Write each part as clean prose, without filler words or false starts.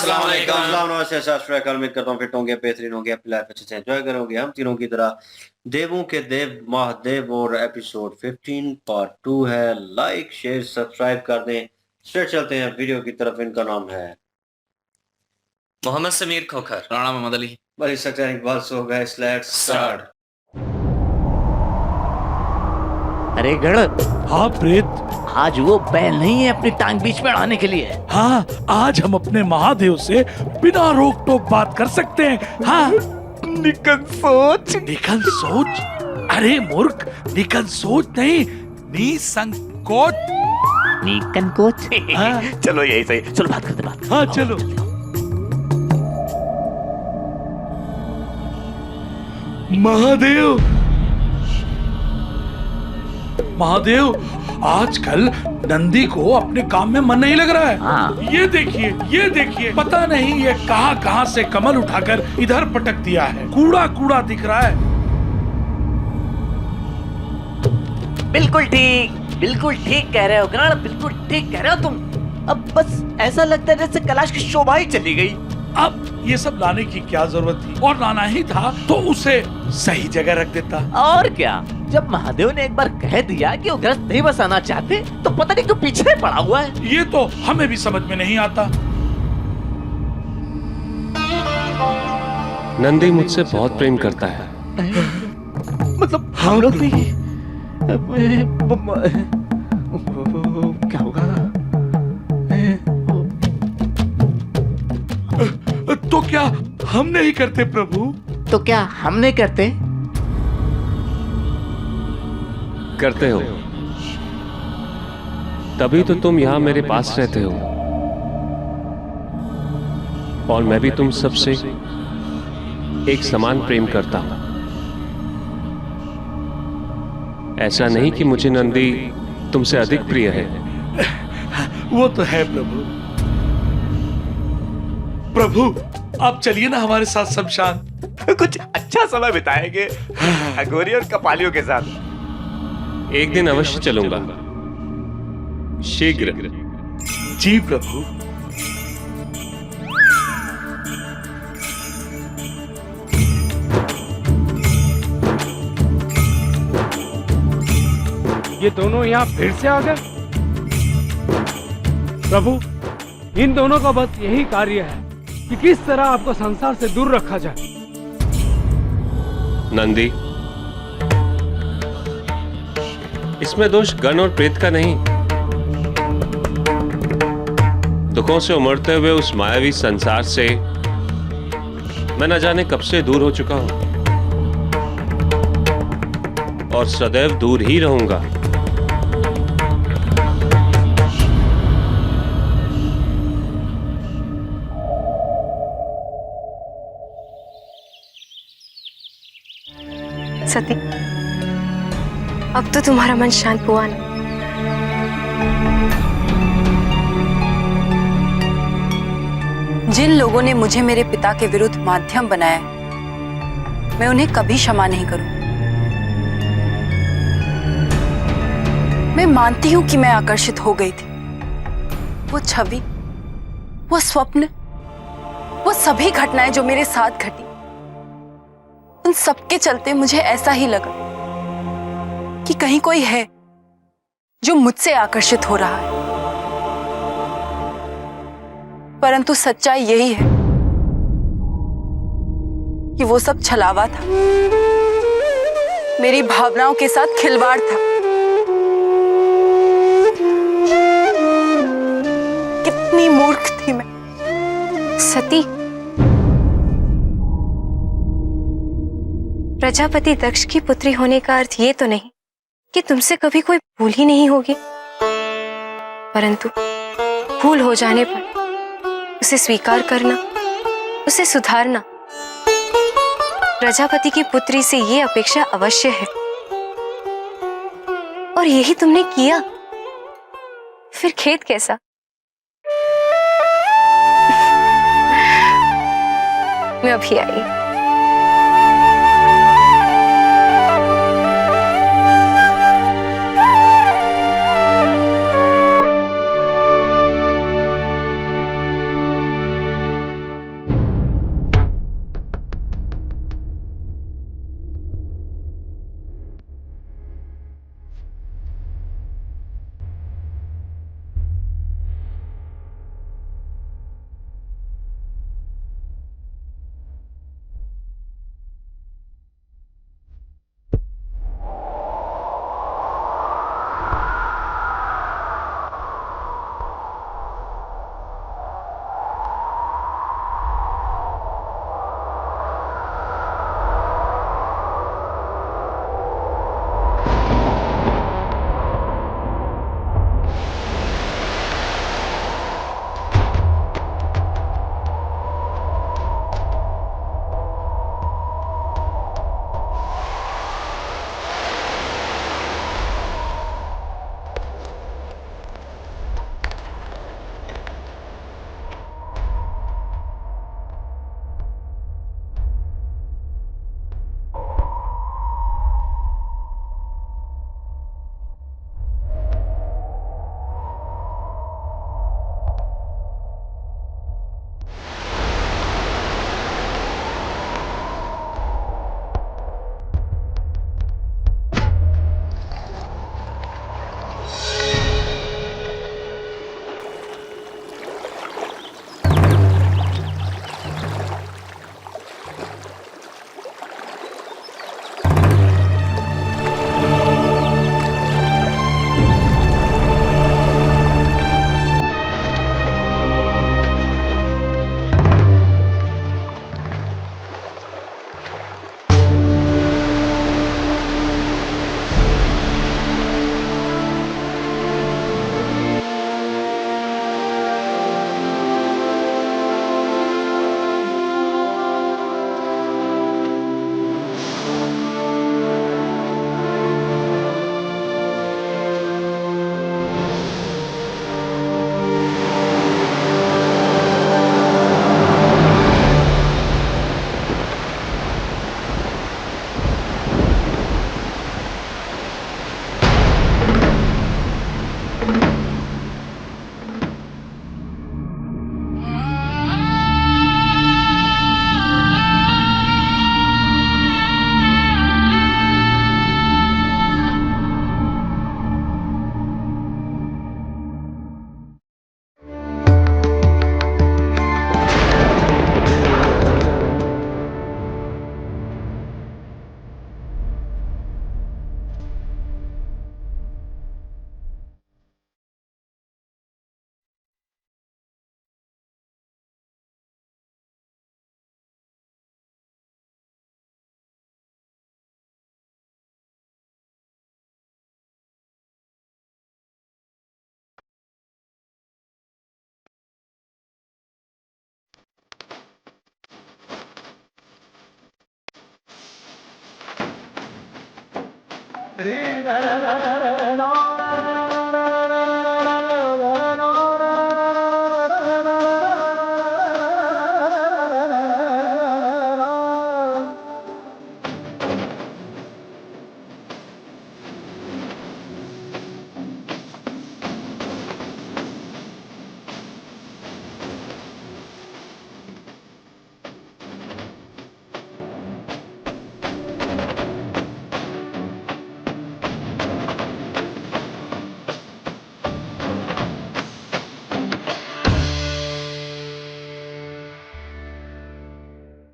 अस्सलाम वालेकुम। उम्मीद करता हूँ फिट होंगे, बेहतरीन होंगे, अपनी लाइफ अच्छे से एंजॉय करोगे। हम तीनों की तरह देवों के देव महादेव और एपिसोड 15 पार्ट 2 है। लाइक शेयर सब्सक्राइब कर दें। स्ट्रेट चलते हैं वीडियो की तरफ। इनका नाम है मोहम्मद समीर खोखर, राणा मोहम्मद अली। बड़ी सच्चाई बस हो गए। Let's start. अरे गण, हाँ प्रेत। आज वो बैल नहीं है अपनी टांग बीच में अड़ाने के लिए। हाँ, आज हम अपने महादेव से बिना रोक टोक बात कर सकते हैं। हाँ, निकन सोच। निकन सोच? अरे मूर्ख, निकन सोच नहीं, निसंकोच। निकन कोच। हाँ। चलो यही सही, चलो बात करते बात। हाँ चलो। महादेव, महादेव, आजकल नंदी को अपने काम में मन नहीं लग रहा है। हाँ। ये देखिए, पता नहीं ये कहां से कमल उठाकर इधर पटक दिया है। कूड़ा कूड़ा दिख रहा है। बिल्कुल ठीक कह रहे हो गण, बिल्कुल ठीक कह रहे हो तुम। अब बस ऐसा लगता है जैसे कैलाश की शोभा ही चली गई। अब ये सब लाने की क्या जरूरत थी, और लाना ही था तो उसे सही जगह रख देता। और क्या, जब महादेव ने एक बार कह दिया कि वो ग्रस्त नहीं बसाना चाहते, तो पता नहीं क्यों पीछे पड़ा हुआ है। ये तो हमें भी समझ में नहीं आता। नंदी मुझसे बहुत प्रेम करता है। मतलब हम लोग भी। क्या होगा? तो क्या हम नहीं करते प्रभु? तो क्या हम नहीं करते? करते हो, तभी तो तुम यहां मेरे पास रहते हो, और मैं भी तुम सबसे एक समान प्रेम करता हूं। ऐसा नहीं कि मुझे नंदी तुमसे अधिक प्रिय है। वो तो है प्रभु। प्रभु, आप चलिए ना हमारे साथ शमशान। कुछ अच्छा समय बिताएंगे अघोरी और कपालियों के साथ। एक दिन अवश्य चलूंगा, शीघ्र। जी प्रभु। ये दोनों यहाँ फिर से आ गए। प्रभु, इन दोनों का बस यही कार्य है कि किस तरह आपको संसार से दूर रखा जाए। नंदी, इसमें दोष गण और प्रेत का नहीं, दुखों से उमड़ते हुए उस मायावी संसार से मैं न जाने कब से दूर हो चुका हूं, और सदैव दूर ही रहूंगा। सती, अब तो तुम्हारा मन शांत हुआ ना? जिन लोगों ने मुझे मेरे पिता के विरुद्ध माध्यम बनाया, मैं उन्हें कभी क्षमा नहीं करूं। मैं मानती हूं कि मैं आकर्षित हो गई थी। वो छवि, वो स्वप्न, वो सभी घटनाएं जो मेरे साथ घटी, उन सबके चलते मुझे ऐसा ही लगा कि कहीं कोई है जो मुझसे आकर्षित हो रहा है। परंतु सच्चाई यही है कि वो सब छलावा था, मेरी भावनाओं के साथ खिलवाड़ था। कितनी मूर्ख थी मैं। सती, प्रजापति दक्ष की पुत्री होने का अर्थ ये तो नहीं कि तुमसे कभी कोई भूल ही नहीं होगी, परंतु भूल हो जाने पर उसे स्वीकार करना, उसे सुधारना प्रजापति की पुत्री से ये अपेक्षा अवश्य है। और यही तुमने किया, फिर खेद कैसा? मैं अभी आई।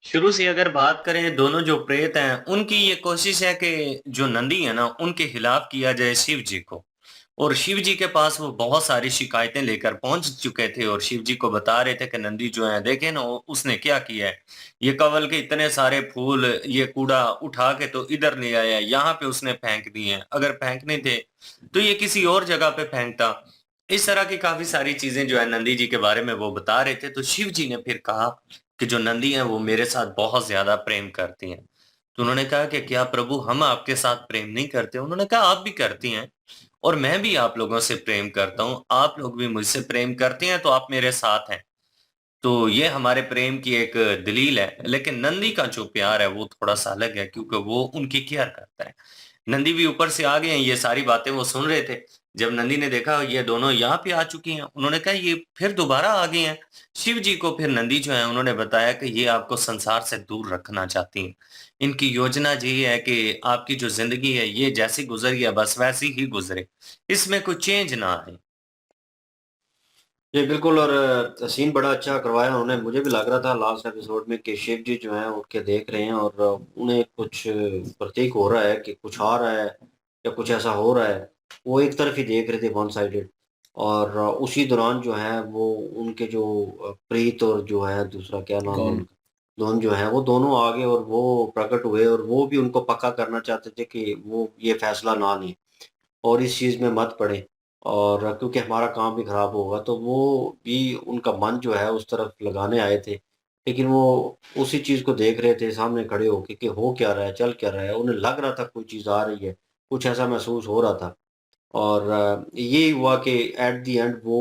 शुरू से अगर बात करें दोनों जो प्रेत हैं उनकी ये कोशिश है कि जो नंदी है ना उनके खिलाफ किया जाए शिव जी को। और शिव जी के पास वो बहुत सारी शिकायतें लेकर पहुंच चुके थे और शिव जी को बता रहे थे कि नंदी जो है देखे ना उसने क्या किया है, ये कवल के इतने सारे फूल ये कूड़ा उठा के तो इधर ले आया है, यहाँ पे उसने फेंक दिए हैं, अगर फेंकने थे तो ये किसी और जगह पे फेंकता। इस तरह की काफी सारी चीजें जो है नंदी जी के बारे में वो बता रहे थे। तो शिव जी ने फिर कहा कि जो नंदी है वो मेरे साथ बहुत ज्यादा प्रेम करती हैं। तो उन्होंने कहा कि क्या प्रभु हम आपके साथ प्रेम नहीं करते? उन्होंने कहा आप भी करती हैं और मैं भी आप लोगों से प्रेम करता हूं, आप लोग भी मुझसे प्रेम करते हैं तो आप मेरे साथ हैं। तो ये हमारे प्रेम की एक दलील है। लेकिन नंदी का जो प्यार है वो थोड़ा सा अलग है क्योंकि वो उनकी केयर करता है। नंदी भी ऊपर से आ गए हैं, ये सारी बातें वो सुन रहे थे। जब नंदी ने देखा ये दोनों यहाँ पे आ चुकी हैं, उन्होंने कहा ये फिर दोबारा आ गए हैं। शिव जी को फिर नंदी जो है उन्होंने बताया कि ये आपको संसार से दूर रखना चाहती हैं। इनकी योजना यही है कि आपकी जो जिंदगी है ये जैसी गुजरी है बस वैसी ही गुजरे, इसमें कोई चेंज ना आए। जी बिल्कुल। और सीन बड़ा अच्छा करवाया उन्होंने। मुझे भी लग रहा था लास्ट एपिसोड में कि शिव जी जो हैं उठ के देख रहे हैं और उन्हें कुछ प्रतीक हो रहा है कि कुछ आ रहा है या कुछ ऐसा हो रहा है। वो एक तरफ ही देख रहे थे, वन साइडेड। और उसी दौरान जो है वो उनके जो प्रीत और जो है दूसरा क्या नाम है उनका, दोनों जो है वो दोनों आ गए और वो प्रकट हुए और वो भी उनको पक्का करना चाहते थे कि वो ये फैसला ना लें और इस चीज़ में मत पड़े और क्योंकि हमारा काम भी खराब होगा। तो वो भी उनका मन जो है उस तरफ लगाने आए थे। लेकिन वो उसी चीज़ को देख रहे थे सामने खड़े होके कि हो क्या रहा है, चल क्या रहा है। उन्हें लग रहा था कोई चीज़ आ रही है, कुछ ऐसा महसूस हो रहा था। और ये हुआ कि एट द एंड वो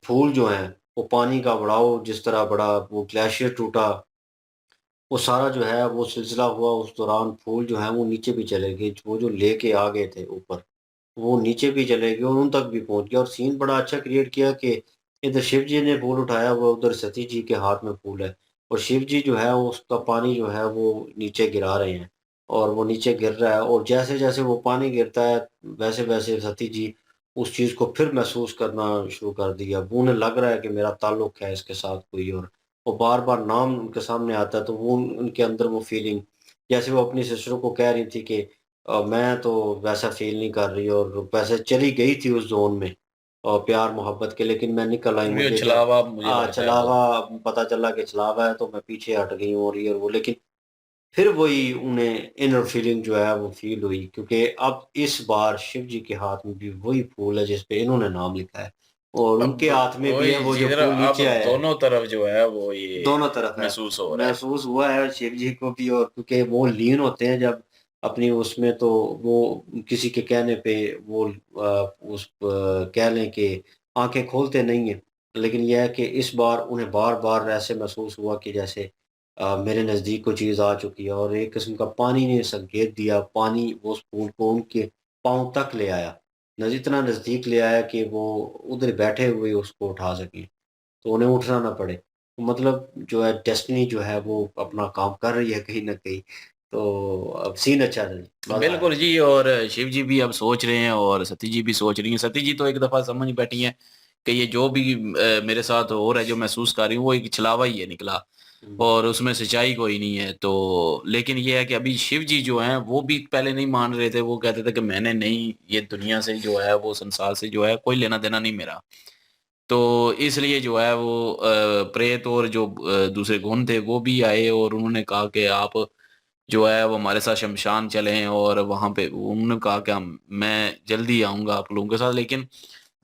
फूल जो हैं वो पानी का बहाव जिस तरह बढ़ा, वो ग्लेशियर टूटा, वो सारा जो है वो सिलसिला हुआ। उस दौरान फूल जो हैं वो नीचे भी चले गए, वो जो लेके आ गए थे ऊपर, वो नीचे भी चले गए और उन तक भी पहुँच गया। और सीन बड़ा अच्छा क्रिएट किया कि इधर शिव जी ने फूल उठाया हुआ, उधर सती जी के हाथ में फूल है और शिव जी जो है उसका पानी जो है वो नीचे गिरा रहे हैं और वो नीचे गिर रहा है। और जैसे-जैसे वो पानी गिरता है, वैसे-वैसे सती जी उस चीज़ को फिर महसूस करना शुरू कर दिया। वो उन्हें लग रहा है कि मेरा ताल्लुक है इसके साथ कोई। और वो बार-बार नाम उनके सामने आता है तो वो उनके अंदर वो फीलिंग, जैसे वो अपनी सिस्टर को कह रही थी कि मैं तो वैसा फ़ील नहीं कर रही और वैसे चली गई थी उस ज़ोन में प्यार मोहब्बत के, लेकिन मैं निकल आई। ये मुझे जब छलावा मुझे लगता है वो। छलावा पता चला कि छलावा है तो मैं पीछे हट गई हूँ और ये और वो। लेकिन फिर वही उन्हें इनर फीलिंग जो है वो फ़ील हुई क्योंकि अब इस बार शिव जी के हाथ में भी वही फूल है जिस पे इन्होंने नाम लिखा है और अब उनके हाथ में भी वही है वो जो जिधर फूल अब नीचे आया है। दोनों तरफ जो है वो ये दोनों तरफ है। महसूस हो रहा है। महसूस हुआ है शिव जी को भी। और क्योंकि वो लीन होते हैं जब अपनी उसमें तो वो किसी के कहने पे वो कह लें कि आँखें खोलते नहीं हैं। लेकिन ये है कि इस बार उन्हें बार-बार ऐसे महसूस हुआ कि जैसे मेरे नज़दीक कोई चीज़ आ चुकी है और एक किस्म का पानी ने संकेत दिया। पानी वो उस फूल को उनके पाँव तक ले आया इतना नज़दीक ले आया कि वो उधर बैठे हुए उसको उठा सकें, तो उन्हें उठना ना पड़े। तो मतलब जो है डेस्टिनी जो है वो अपना काम कर रही है कहीं न कहीं। तो अब सीन अच्छा है जी, मज़ा आया। बिल्कुल जी। और शिव जी भी अब सोच रहे हैं और सती जी भी सोच रही हैं। सती जी तो एक दफ़ा समझ बैठी हैं कि ये जो भी मेरे साथ हो रहा है, जो महसूस कर रही हूँ, वो एक छलावा ही है निकला हुँ, और उसमें सच्चाई कोई नहीं है। तो लेकिन ये है कि अभी शिव जी जो हैं, वो भी पहले नहीं मान रहे थे। वो कहते थे कि मैंने नहीं, ये दुनिया से जो है, वो संसार से जो है, कोई लेना-देना नहीं मेरा। तो इसलिए जो है वो प्रेत और जो दूसरे गुण थे, वो भी आए और उन्होंने कहा कि आप जो है वो हमारे साथ शमशान चलें। और वहाँ पे उन्होंने कहा कि हम मैं जल्दी आऊँगा आप लोगों के साथ। लेकिन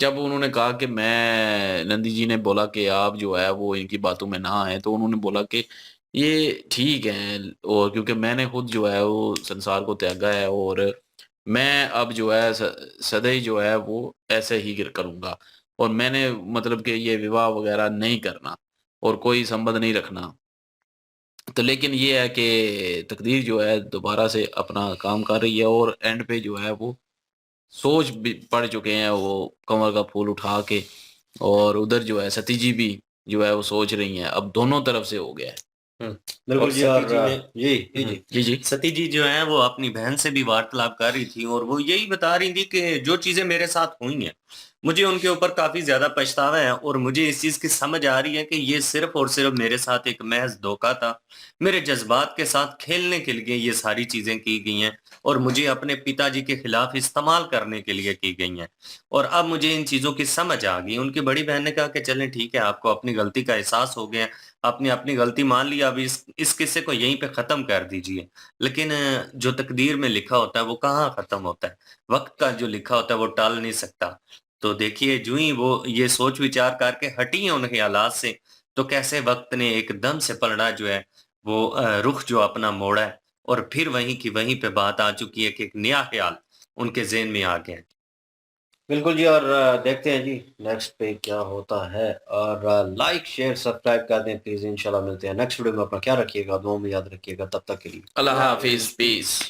जब उन्होंने कहा कि मैं नंदी जी ने बोला कि आप जो है वो इनकी बातों में ना आएँ, तो उन्होंने बोला कि ये ठीक है। और क्योंकि मैंने खुद जो है वो संसार को त्यागा है और मैं अब जो है सदैव जो है वो ऐसे ही करूँगा। और मैंने मतलब कि ये विवाह वग़ैरह नहीं करना और कोई संबंध नहीं रखना। तो लेकिन ये है कि तकदीर जो है दोबारा से अपना काम कर रही है और एंड पे जो है वो सोच भी पड़ चुके हैं वो कमल का फूल उठा के। और उधर जो है सती जी भी जो है वो सोच रही हैं। अब दोनों तरफ से हो गया है। बिल्कुल और जी। सती और जी ने जी, जी, जी। जी, जी। सती जी जो हैं वो अपनी बहन से भी वार्तालाप कर रही थी और वो यही बता रही थी कि जो चीज़ें मेरे साथ हुई हैं, मुझे उनके ऊपर काफ़ी ज़्यादा पछतावा है और मुझे इस चीज़ की समझ आ रही है कि ये सिर्फ़ और सिर्फ़ मेरे साथ एक महज़ धोखा था। मेरे जज़्बात के साथ खेलने के लिए ये सारी चीज़ें की गई हैं और मुझे अपने पिताजी के खिलाफ इस्तेमाल करने के लिए की गई हैं। और अब मुझे इन चीज़ों की समझ आ गई। उनकी बड़ी बहन ने कहा कि चलें ठीक है, आपको अपनी गलती का एहसास हो गया है, आपने अपनी गलती मान ली, अब इस किस्से को यहीं पे ख़त्म कर दीजिए। लेकिन जो तकदीर में लिखा होता है वो कहाँ ख़त्म होता है। वक़्त का जो लिखा होता है वो टाल नहीं सकता। तो देखिए यूँ ही वो ये सोच विचार करके हटी हैं उन ख़्यालात से, तो कैसे वक़्त ने एकदम से पलड़ा जो है वो रुख जो अपना मोड़ा है और फिर वहीं की वहीं पे बात आ चुकी है कि एक नया ख़्याल उनके ज़हन में आ गया है। बिल्कुल जी। और देखते हैं जी नेक्स्ट पे क्या होता है। और लाइक, शेयर, सब्सक्राइब कर दें प्लीज़। इंशाल्लाह मिलते हैं नेक्स्ट वीडियो में। अपना ख्याल रखिएगा, दुआओं में याद रखिएगा। तब तक के लिए अल्लाह अल्लाह हाफ़िज़, हाफ़िज़। पीस।